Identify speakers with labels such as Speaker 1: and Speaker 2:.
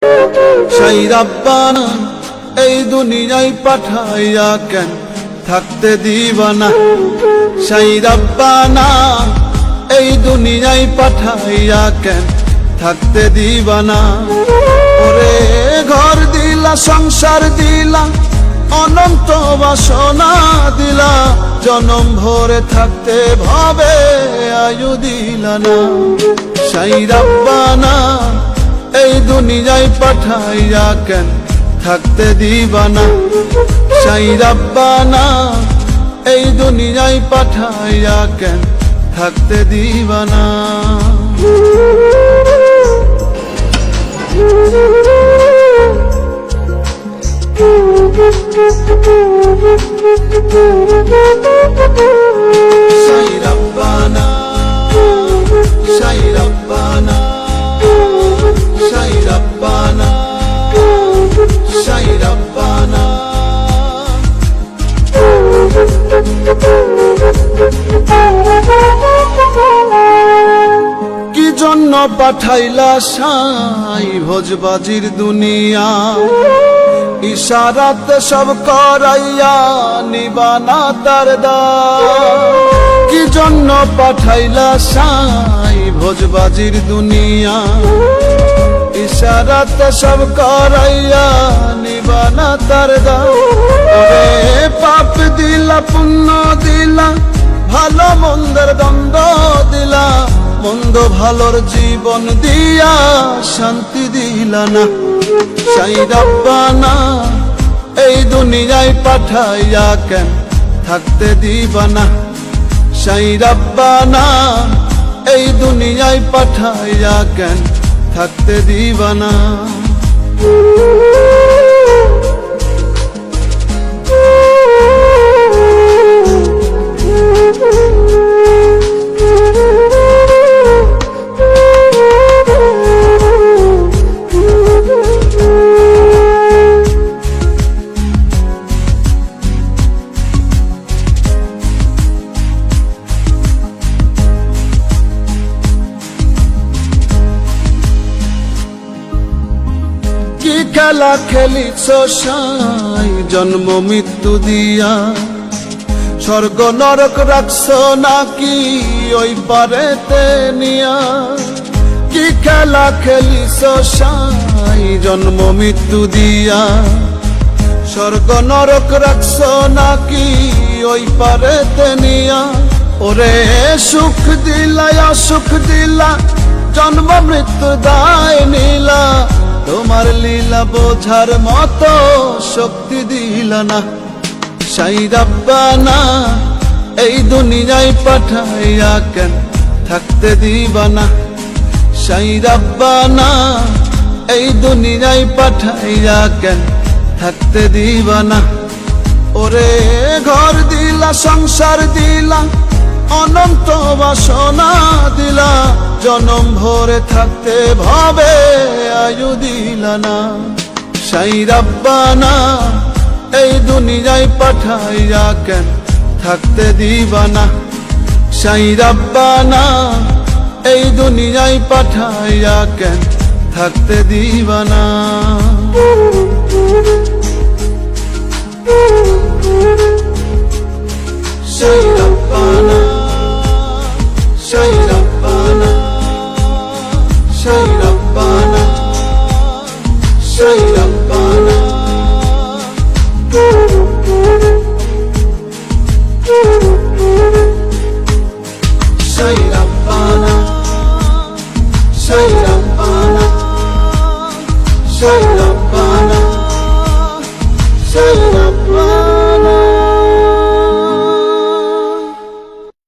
Speaker 1: সেই রাব্বানা এই দুনিয়ায় পাঠাইয়া কেন থাকতে দিবানা। সেই রাব্বানা এই দুনিয়ায় পাঠাইয়া কেন থাকতে দিবানা। ওরে ঘর দিলা, সংসার দিলা, অনন্ত বাসনা দিলা, জনম ভরে থাকতে ভাবে আয়ু দিলা না। সেই রাব্বানা এই দুনিয়ায় পাঠাইয়া কেন থাকতে দিবানা। সেই রাব্বানা এই দুনিয়ায় পাঠাইয়া কেন থাকতে দিবানা। সেই রাব্বানা, সেই রাব্বানা, সেই রাব্বানা, সেই রাব্বানা। কি জন্য পাঠাইলা সাই ভোজবাজির দুনিয়া, ইশারাতে সব করাইয়া নিবানা তার দ্বার। কি জন্য পাঠাইলা সাই ভোজবাজির দুনিয়া, ইশারাতে সব করাইয়া নিবানা তার দ্বার। ওরে পাপ দিলা, পুণ্য দিলা, ভালো মন্দের দ্বন্দ্ব দিলা, মন্দ ভালোর জীবন দিয়া শান্তি দিলা না। সেই রাব্বানা এই দুনিয়ায় পাঠাইয়া কেন থাকতে দিবানা। সেই রাব্বানা এই দুনিয়ায় পাঠাইয়া কেন থাকতে দিবানা। খেলা খেলিছ সাই জন্ম মৃত্যু দিয়া, স্বর্গ নরক রাখছ নাকি ওই পারেতে নিয়া। কি খেলা খেলিছ সাই জন্ম মৃত্যু দিয়া, স্বর্গ নরক রাখছ নাকি ওই পারেতে নিয়া। ওরে সুখ দিলা, অসুখ দিলা, জন্ম মৃত্যু দায় নিলা, তোমার লীলা বোঝার মতো শক্তি দিলা না। সেই রাব্বানা এই দুনিয়ায় পাঠাইয়া কেন থাকতে দিবানা। সেই রাব্বানা এই দুনিয়ায় পাঠাইয়া কেন থাকতে দিবানা। ওরে ঘর দিলা, সংসার দিলা, অনন্ত বাসনা দিলা, জনম ভরে থাকতে ভাবে আয়ু দিলা না। সেই রাব্বানা এই দুনিয়ায় পাঠাইয়া কেন থাকতে দিবানা। সেই রাব্বানা এই দুনিয়ায় পাঠাইয়া কেন থাকতে দিবানা। সেই রাব্বানা, সেই রাব্বানা, সেই রাব্বানা, সেই রাব্বানা। সেই রাব্বানা, সেই রাব্বানা, সেই রাব্বানা।